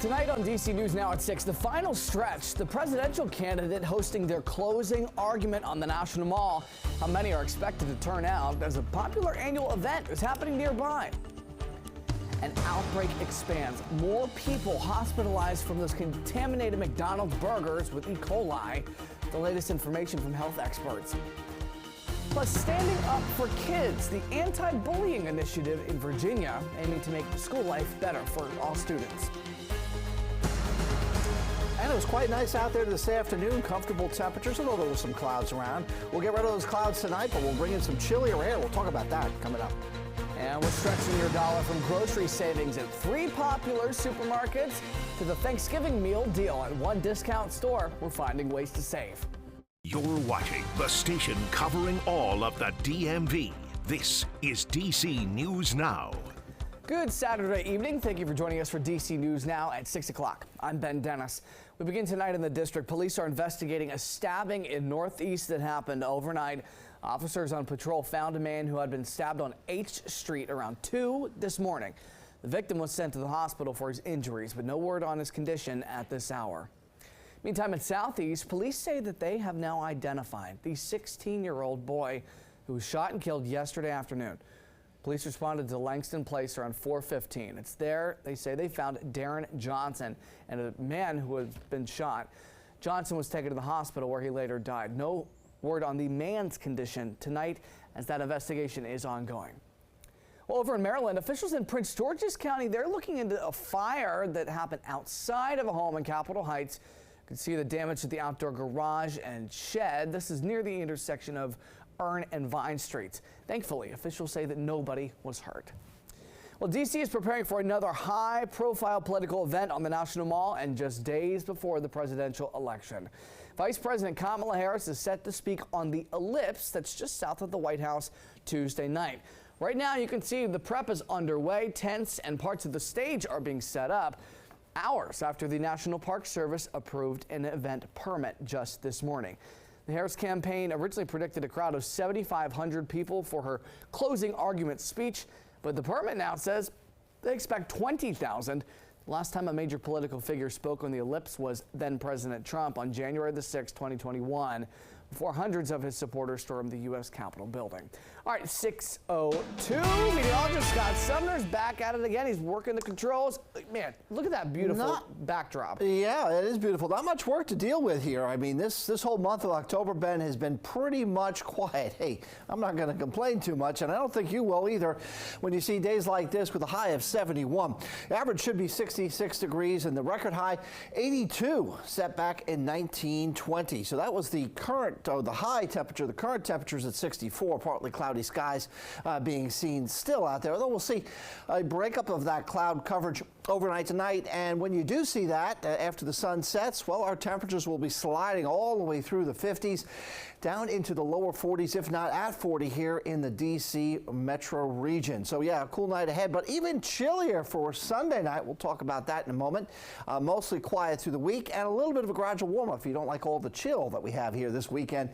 Tonight on DC News Now at 6, the final stretch, the presidential candidate hosting their closing argument on the National Mall. How many are expected to turn out as a popular annual event is happening nearby. An outbreak expands. More people hospitalized from those contaminated McDonald's burgers with E. coli. The latest information from health experts. Plus, standing up for kids, the Anti-Bullying initiative in Virginia, aiming to make school life better for all students. And it was quite nice out there this afternoon, comfortable temperatures, although there were some clouds around. We'll get rid of those clouds tonight, but we'll bring in some chillier air. We'll talk about that coming up. And we're stretching your dollar from grocery savings at 3 popular supermarkets to the Thanksgiving meal deal at 1 discount store. We're finding ways to save. You're watching the station covering all of the DMV. This is DC News Now. Good Saturday evening. Thank you for joining us for DC News Now at 6 o'clock. I'm Ben Dennis. We begin tonight in the district. Police are investigating a stabbing in Northeast that happened overnight. Officers on patrol found a man who had been stabbed on H Street around 2 this morning. The victim was sent to the hospital for his injuries, but no word on his condition at this hour. Meantime, in Southeast, police say that they have now identified the 16-year-old boy who was shot and killed yesterday afternoon. Police responded to Langston Place around 4:15. It's there, they say, they found Darren Johnson and a man who had been shot. Johnson was taken to the hospital where he later died. No word on the man's condition tonight as that investigation is ongoing. Well, over in Maryland, officials in Prince George's County, they're looking into a fire that happened outside of a home in Capitol Heights. You can see the damage to the outdoor garage and shed. This is near the intersection of Earn and Vine Streets. Thankfully, officials say that nobody was hurt. Well, D.C. is preparing for another high-profile political event on the National Mall and just days before the presidential election. Vice President Kamala Harris is set to speak on the Ellipse that's just south of the White House Tuesday night. Right now, you can see the prep is underway. Tents and parts of the stage are being set up hours after the National Park Service approved an event permit just this morning. The Harris campaign originally predicted a crowd of 7,500 people for her closing argument speech, but the permit now says they expect 20,000. Last time a major political figure spoke on the Ellipse was then President Trump on January the 6th, 2021, before hundreds of his supporters stormed the U.S. Capitol building. All right, 6:02. Meteorologist Scott Sumner's back at it again. He's working the controls. Man, look at that beautiful backdrop. Yeah, it is beautiful. Not much work to deal with here. I mean, this whole month of October, Ben, has been pretty much quiet. Hey, I'm not going to complain too much, and I don't think you will either when you see days like this with a high of 71. The average should be 66 degrees, and the record high 82 set back in 1920. So that was the the high temperature. The current temperature is at 64, partly cloudy skies being seen still out there, although we'll see a breakup of that cloud coverage overnight tonight. And when you do see that after the sun sets, well, our temperatures will be sliding all the way through the 50s down into the lower 40s, if not at 40 here in the DC metro region. So yeah, a cool night ahead, but even chillier for Sunday night. We'll talk about that in a moment. Mostly quiet through the week and a little bit of a gradual warm up. If you don't like all the chill that we have here this weekend,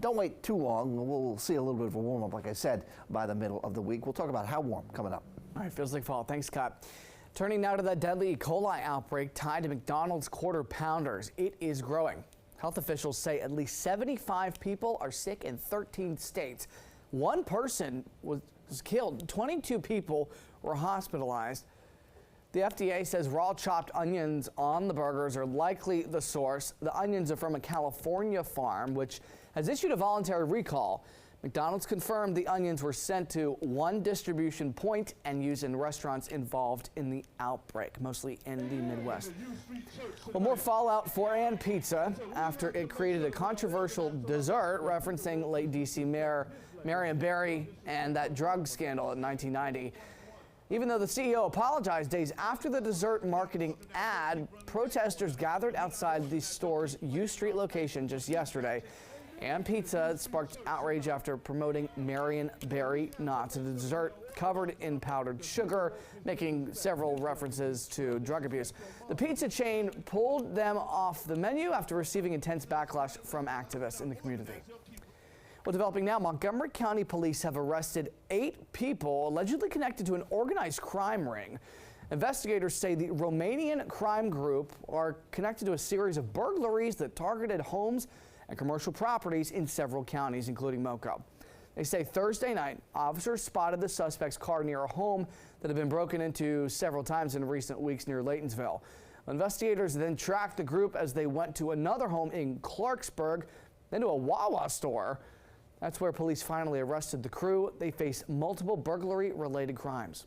don't wait too long. We'll see a little bit of a warm up, like I said, by the middle of the week. We'll talk about how warm coming up. All right, feels like fall. Thanks, Scott. Turning now to that deadly E. coli outbreak tied to McDonald's Quarter Pounders. It is growing. Health officials say at least 75 people are sick in 13 states. One person was killed. 22 people were hospitalized. The FDA says raw chopped onions on the burgers are likely the source. The onions are from a California farm, which has issued a voluntary recall. McDonald's confirmed the onions were sent to 1 distribution point and used in restaurants involved in the outbreak, mostly in the Midwest. Well, more fallout for Ann Pizza after it created a controversial dessert referencing late D.C. Mayor Marion Barry and that drug scandal in 1990. Even though the CEO apologized days after the dessert marketing ad, protesters gathered outside the store's U Street location just yesterday. And Pizza sparked outrage after promoting Marion Barry Knots, a dessert covered in powdered sugar, making several references to drug abuse. The pizza chain pulled them off the menu after receiving intense backlash from activists in the community. Well, developing now, Montgomery County police have arrested 8 people allegedly connected to an organized crime ring. Investigators say the Romanian crime group are connected to a series of burglaries that targeted homes and commercial properties in several counties, including Moco. They say Thursday night, officers spotted the suspect's car near a home that had been broken into several times in recent weeks near Laytonsville. Investigators then tracked the group as they went to another home in Clarksburg, then to a Wawa store. That's where police finally arrested the crew. They face multiple burglary-related crimes.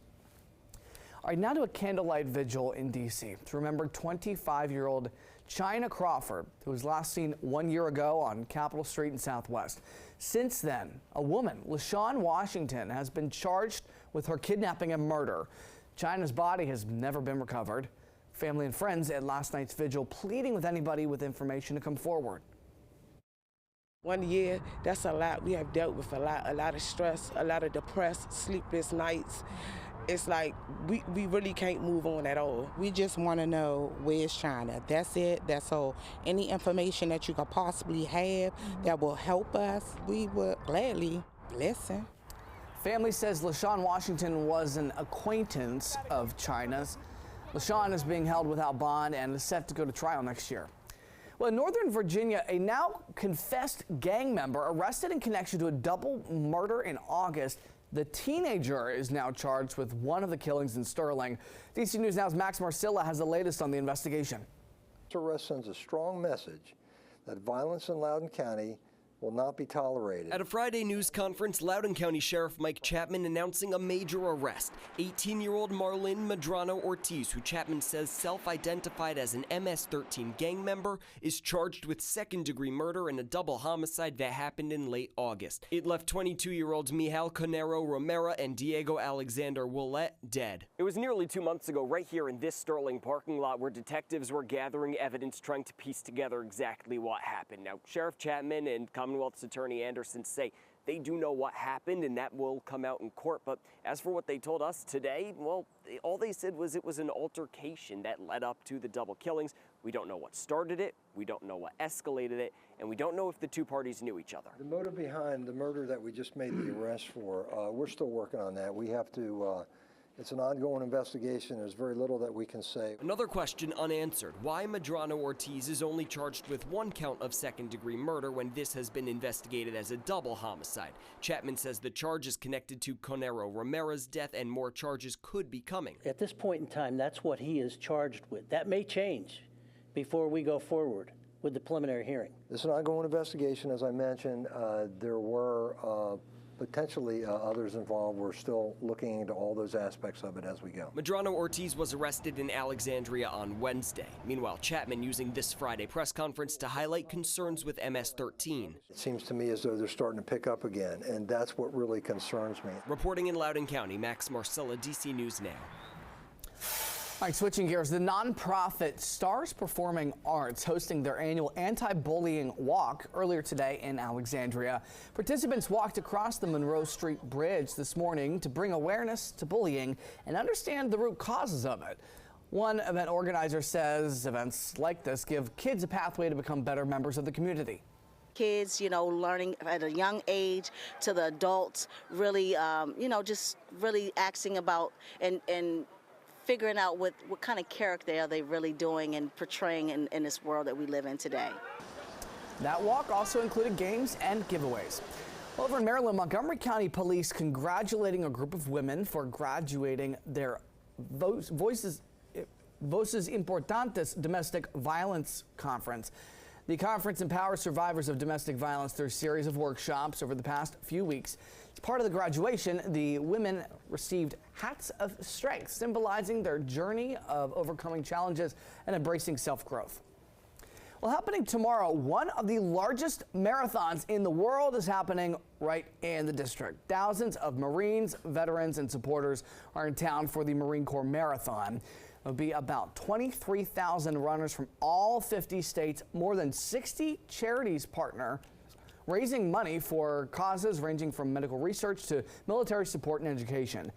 All right, now to a candlelight vigil in D.C. to remember 25-year-old China Crawford, who was last seen 1 year ago on Capitol Street in Southwest. Since then, a woman, LaShawn Washington, has been charged with her kidnapping and murder. China's body has never been recovered. Family and friends at last night's vigil pleading with anybody with information to come forward. 1 year, that's a lot. We have dealt with a lot of stress, a lot of depressed, sleepless nights. It's like we really can't move on at all. We just want to know where's China. That's it. That's all. Any information that you could possibly have that will help us, we would gladly listen. Family says LaShawn Washington was an acquaintance of China's. LaShawn is being held without bond and is set to go to trial next year. Well, in Northern Virginia, a now confessed gang member arrested in connection to a double murder in August. The teenager is now charged with one of the killings in Sterling. DC News Now's Max Marcilla has the latest on the investigation. This arrest sends a strong message that violence in Loudoun County will not be tolerated. At a Friday news conference, Loudoun County Sheriff Mike Chapman announcing a major arrest. 18-year-old Marlene Medrano Ortiz, who Chapman says self-identified as an MS-13 gang member, is charged with second-degree murder and a double homicide that happened in late August. It left 22-year-olds Mijael Conero Romero and Diego Alexander Willette dead. It was nearly 2 months ago, right here in this Sterling parking lot, where detectives were gathering evidence, trying to piece together exactly what happened. Now, Sheriff Chapman and Commonwealth's Attorney Anderson say they do know what happened and that will come out in court. But as for what they told us today, well, all they said was it was an altercation that led up to the double killings. We don't know what started it, we don't know what escalated it, and we don't know if the two parties knew each other. The motive behind the murder that we just made the arrest for, we're still working on that. We have to, it's an ongoing investigation. There's very little that we can say. Another question unanswered. Why Medrano Ortiz is only charged with one count of second-degree murder when this has been investigated as a double homicide. Chapman says the charge is connected to Conero Romero's death and more charges could be coming. At this point in time, that's what he is charged with. That may change before we go forward with the preliminary hearing. This is an ongoing investigation, as I mentioned. There were potentially others involved. We're still looking into all those aspects of it as we go. Medrano Ortiz was arrested in Alexandria on Wednesday. Meanwhile, Chapman using this Friday press conference to highlight concerns with MS-13. It seems to me as though they're starting to pick up again, and that's what really concerns me. Reporting in Loudoun County, Max Marcilla, DC News Now. All right, switching gears, the nonprofit Stars Performing Arts hosting their annual Anti-Bullying Walk earlier today in Alexandria. Participants walked across the Monroe Street Bridge this morning to bring awareness to bullying and understand the root causes of it. One event organizer says events like this give kids a pathway to become better members of the community. Kids, learning at a young age to the adults, really, just really asking about and figuring out what kind of character are they really doing and portraying in this world that we live in today. That walk also included games and giveaways. Over in Maryland, Montgomery County Police congratulating a group of women for graduating their Voces Importantes domestic violence conference. The conference empowers survivors of domestic violence through a series of workshops over the past few weeks. As part of the graduation, the women received hats of strength, symbolizing their journey of overcoming challenges and embracing self-growth. Well, happening tomorrow, one of the largest marathons in the world is happening right in the district. Thousands of Marines, veterans, and supporters are in town for the Marine Corps Marathon. There'll be about 23,000 runners from all 50 states. More than 60 charities partner, raising money for causes ranging from medical research to military support and education.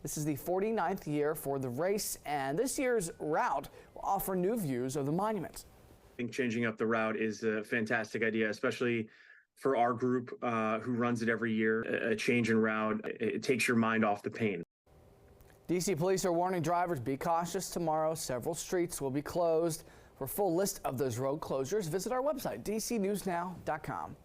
This is the 49th year for the race, and this year's route will offer new views of the monuments. I think changing up the route is a fantastic idea, especially for our group who runs it every year. A change in route, it takes your mind off the pain. D.C. police are warning drivers, be cautious tomorrow. Several streets will be closed. For a full list of those road closures, visit our website, dcnewsnow.com.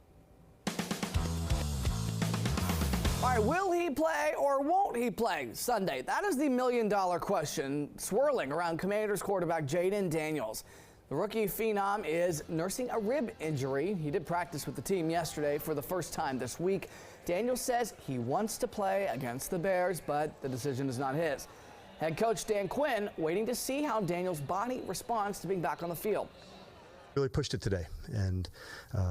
All right, will he play or won't he play Sunday? That is the million-dollar question swirling around Commanders quarterback Jayden Daniels. The rookie phenom is nursing a rib injury. He did practice with the team yesterday for the first time this week. Daniels says he wants to play against the Bears, but the decision is not his. Head coach Dan Quinn waiting to see how Daniels' body responds to being back on the field. Really pushed it today, and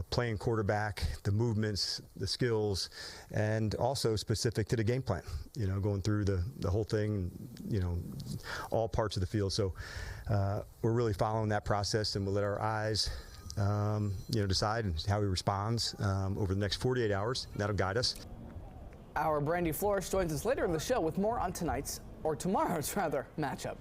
playing quarterback, the movements, the skills, and also specific to the game plan, you know, going through the whole thing, you know, all parts of the field. So we're really following that process, and we'll let our eyes, you know, decide how he responds over the next 48 hours. That'll guide us. Our Brandy Flores joins us later in the show with more on tomorrow's matchup.